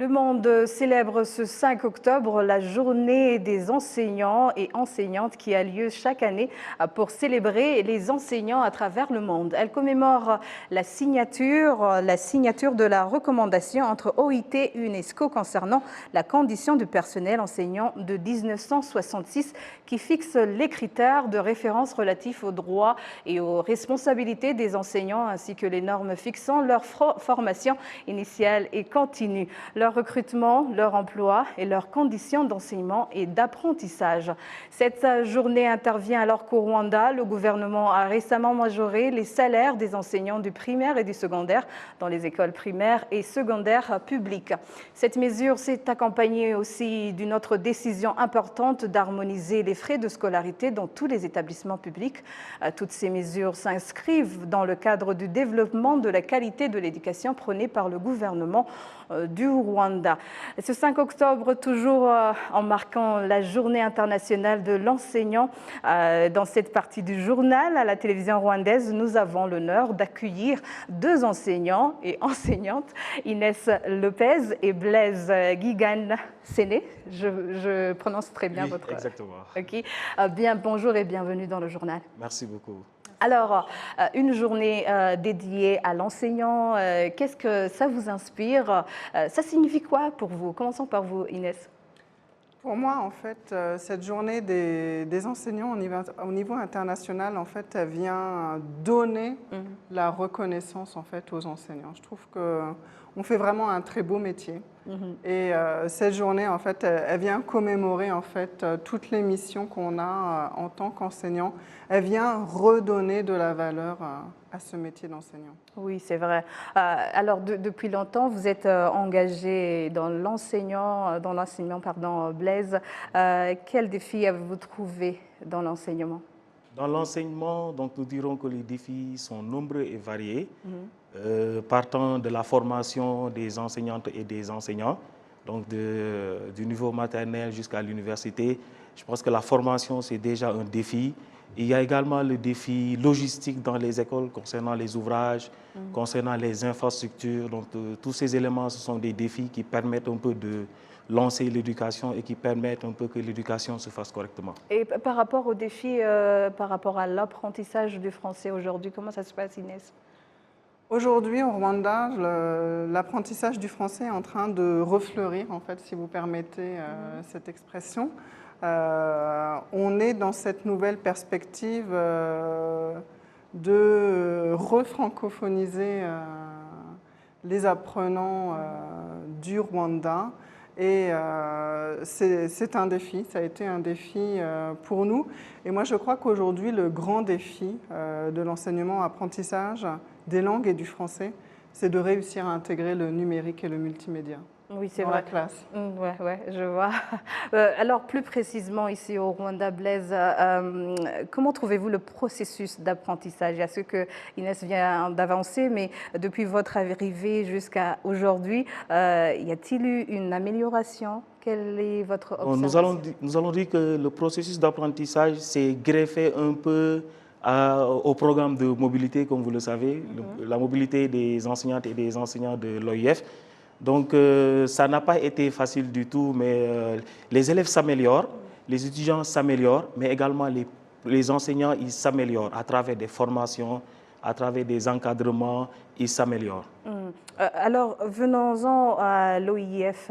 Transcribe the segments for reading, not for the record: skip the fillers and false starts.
Le monde célèbre ce 5 octobre la journée des enseignants et enseignantes qui a lieu chaque année pour célébrer les enseignants à travers le monde. Elle commémore la signature de la recommandation entre OIT et UNESCO concernant la condition du personnel enseignant de 1966 qui fixe les critères de référence relatifs aux droits et aux responsabilités des enseignants ainsi que les normes fixant leur formation initiale et continue, leur recrutement, leur emploi et leurs conditions d'enseignement et d'apprentissage. Cette journée intervient alors qu'au Rwanda, le gouvernement a récemment majoré les salaires des enseignants du primaire et du secondaire dans les écoles primaires et secondaires publiques. Cette mesure s'est accompagnée aussi d'une autre décision importante d'harmoniser les frais de scolarité dans tous les établissements publics. Toutes ces mesures s'inscrivent dans le cadre du développement de la qualité de l'éducation prônée par le gouvernement du Rwanda. Ce 5 octobre, toujours en marquant la journée internationale de l'enseignant, dans cette partie du journal à la télévision rwandaise, nous avons l'honneur d'accueillir deux enseignants et enseignantes, Inès Lopez et Blaise Guigane Séné. Je prononce très bien votre... Exactement. Ok. Bien, bonjour et bienvenue dans le journal. Merci beaucoup. Alors, une journée dédiée à l'enseignant, qu'est-ce que ça vous inspire? Ça signifie quoi pour vous? Commençons par vous, Inès. Pour moi, en fait, cette journée des enseignants au niveau international, en fait, elle vient donner la reconnaissance en fait, aux enseignants. Je trouve qu'on fait vraiment un très beau métier. Et cette journée, en fait, elle vient commémorer en fait, toutes les missions qu'on a en tant qu'enseignant. Elle vient redonner de la valeur à ce métier d'enseignant. Oui, c'est vrai. Alors, depuis longtemps, vous êtes engagé dans l'enseignement, Blaise. Quel défi avez-vous trouvé dans l'enseignement? Dans l'enseignement, donc, nous dirons que les défis sont nombreux et variés, partant de la formation des enseignantes et des enseignants, donc du niveau maternel jusqu'à l'université. Je pense que la formation, c'est déjà un défi. Il y a également le défi logistique dans les écoles concernant les ouvrages, concernant les infrastructures. Donc, tous ces éléments, ce sont des défis qui permettent un peu de lancer l'éducation et qui permettent un peu que l'éducation se fasse correctement. Et par rapport aux défis, par rapport à l'apprentissage du français aujourd'hui, comment ça se passe, Inès? Aujourd'hui, au Rwanda, l'apprentissage du français est en train de refleurir, en fait, si vous permettez cette expression. On est dans cette nouvelle perspective de refrancophoniser les apprenants du Rwanda. Et c'est un défi, ça a été un défi pour nous. Et moi, je crois qu'aujourd'hui, le grand défi de l'enseignement-apprentissage des langues et du français, c'est de réussir à intégrer le numérique et le multimédia. Oui, c'est vrai. Dans la classe. Oui, je vois. Alors, plus précisément, ici au Rwanda, Blaise, comment trouvez-vous le processus d'apprentissage? Il y a ce que Inès vient d'avancer, mais depuis votre arrivée jusqu'à aujourd'hui, y a-t-il eu une amélioration? Quelle est votre observation? Nous allons dire que le processus d'apprentissage s'est greffé un peu au programme de mobilité, comme vous le savez, la mobilité des enseignantes et des enseignants de l'OIF. Donc, ça n'a pas été facile du tout, mais les élèves s'améliorent, les étudiants s'améliorent, mais également les enseignants, ils s'améliorent à travers des formations, à travers des encadrements, ils s'améliorent. Alors, venons-en à l'OIF.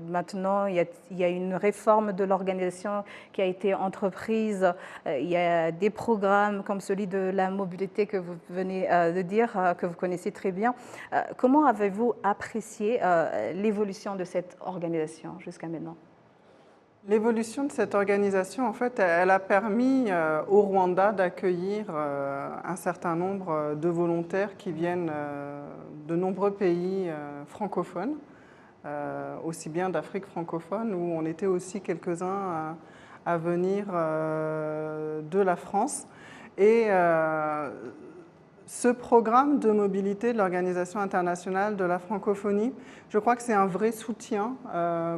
Maintenant, il y a une réforme de l'organisation qui a été entreprise. Il y a des programmes comme celui de la mobilité que vous venez de dire, que vous connaissez très bien. Comment avez-vous apprécié l'évolution de cette organisation jusqu'à maintenant? L'évolution de cette organisation, en fait, elle a permis au Rwanda d'accueillir un certain nombre de volontaires qui viennent de nombreux pays francophones, aussi bien d'Afrique francophone, où on était aussi quelques-uns à venir de la France. Et ce programme de mobilité de l'Organisation internationale de la francophonie, je crois que c'est un vrai soutien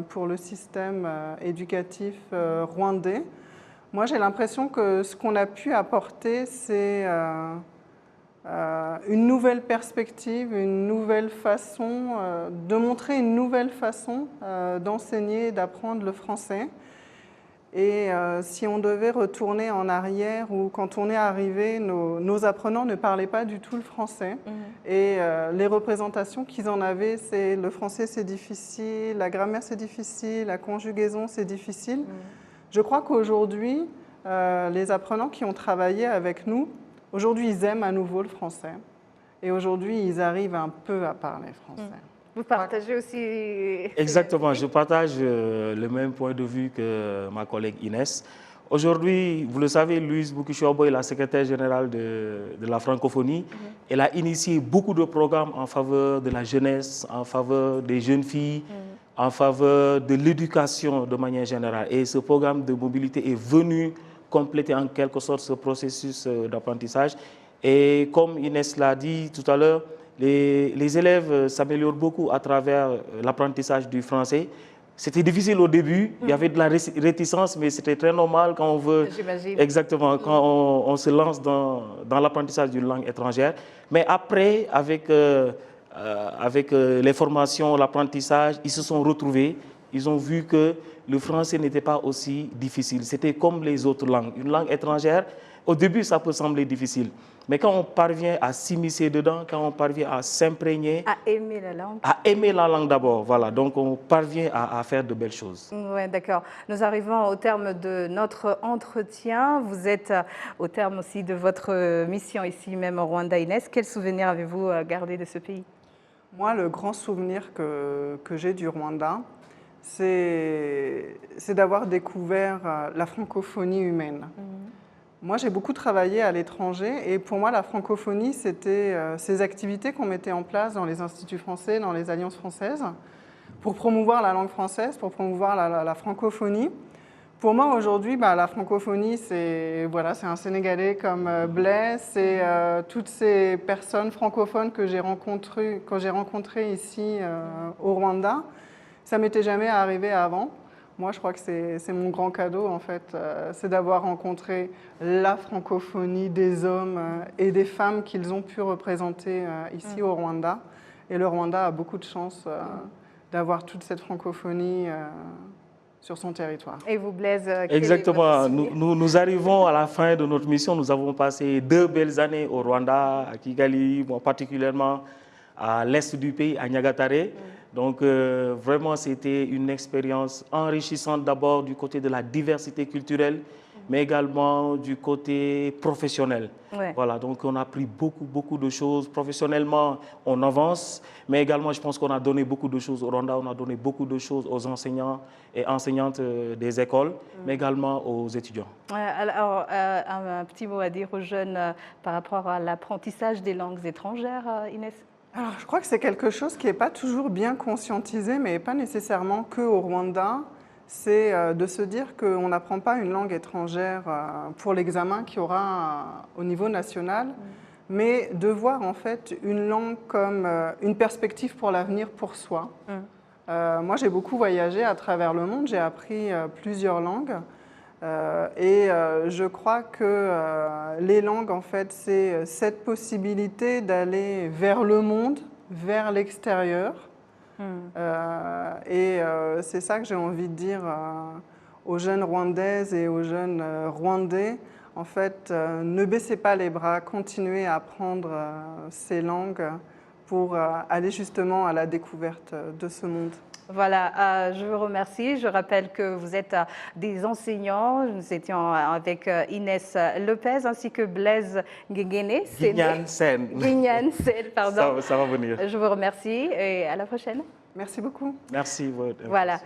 pour le système éducatif rwandais. Moi, j'ai l'impression que ce qu'on a pu apporter, c'est une nouvelle perspective, une nouvelle façon, de montrer une nouvelle façon d'enseigner, d'apprendre le français. Et si on devait retourner en arrière, ou quand on est arrivé, nos apprenants ne parlaient pas du tout le français. Et les représentations qu'ils en avaient, c'est le français c'est difficile, la grammaire c'est difficile, la conjugaison c'est difficile. Je crois qu'aujourd'hui, les apprenants qui ont travaillé avec nous, aujourd'hui ils aiment à nouveau le français. Et aujourd'hui ils arrivent un peu à parler français. Vous partagez aussi... Exactement, je partage le même point de vue que ma collègue Inès. Aujourd'hui, vous le savez, Louise Boukishobo est la secrétaire générale de la francophonie. Elle a initié beaucoup de programmes en faveur de la jeunesse, en faveur des jeunes filles, en faveur de l'éducation de manière générale. Et ce programme de mobilité est venu compléter en quelque sorte ce processus d'apprentissage. Et comme Inès l'a dit tout à l'heure, les élèves s'améliorent beaucoup à travers l'apprentissage du français. C'était difficile au début, il y avait de la réticence, mais c'était très normal quand on veut... J'imagine. Exactement, quand on se lance dans l'apprentissage d'une langue étrangère. Mais après, avec les formations, l'apprentissage, ils se sont retrouvés. Ils ont vu que le français n'était pas aussi difficile. C'était comme les autres langues. Une langue étrangère, au début, ça peut sembler difficile. Mais quand on parvient à s'immiscer dedans, quand on parvient à s'imprégner... À aimer la langue. À aimer la langue d'abord, voilà. Donc, on parvient à faire de belles choses. Oui, d'accord. Nous arrivons au terme de notre entretien. Vous êtes au terme aussi de votre mission ici même au Rwanda. Inès, quel souvenir avez-vous gardé de ce pays? Moi, le grand souvenir que j'ai du Rwanda, c'est d'avoir découvert la francophonie humaine. Moi, j'ai beaucoup travaillé à l'étranger et pour moi, la francophonie, c'était ces activités qu'on mettait en place dans les instituts français, dans les alliances françaises, pour promouvoir la langue française, pour promouvoir la francophonie. Pour moi, aujourd'hui, la francophonie, c'est un Sénégalais comme Blaise, c'est toutes ces personnes francophones que j'ai rencontrées ici au Rwanda. Ça ne m'était jamais arrivé avant. Moi, je crois que c'est mon grand cadeau, en fait, c'est d'avoir rencontré la francophonie des hommes et des femmes qu'ils ont pu représenter ici au Rwanda. Et le Rwanda a beaucoup de chance d'avoir toute cette francophonie sur son territoire. Et vous, Blaise, exactement. Nous arrivons à la fin de notre mission. Nous avons passé 2 belles années au Rwanda, à Kigali, moi particulièrement à l'est du pays, à Nyagatare. Donc, vraiment, c'était une expérience enrichissante d'abord du côté de la diversité culturelle, mais également du côté professionnel. Ouais. Voilà, donc on a appris beaucoup de choses. Professionnellement, on avance, mais également, je pense qu'on a donné beaucoup de choses au Rwanda, on a donné beaucoup de choses aux enseignants et enseignantes des écoles, mais également aux étudiants. Alors, un petit mot à dire aux jeunes par rapport à l'apprentissage des langues étrangères, Inès? Alors, je crois que c'est quelque chose qui n'est pas toujours bien conscientisé, mais pas nécessairement qu'au Rwanda. C'est de se dire qu'on n'apprend pas une langue étrangère pour l'examen qu'il y aura au niveau national, mais de voir en fait une langue comme une perspective pour l'avenir pour soi. Moi, j'ai beaucoup voyagé à travers le monde, j'ai appris plusieurs langues. Je crois que les langues, en fait, c'est cette possibilité d'aller vers le monde, vers l'extérieur. C'est ça que j'ai envie de dire aux jeunes Rwandaises et aux jeunes Rwandais. En fait, ne baissez pas les bras, continuez à apprendre ces langues pour aller justement à la découverte de ce monde. Voilà, je vous remercie. Je rappelle que vous êtes des enseignants. Nous étions avec Inès Lopez ainsi que Blaise Ngengene. Guignan Sen. Guignan Sen, pardon. Ça va venir. Je vous remercie et à la prochaine. Merci beaucoup. Merci. Voilà.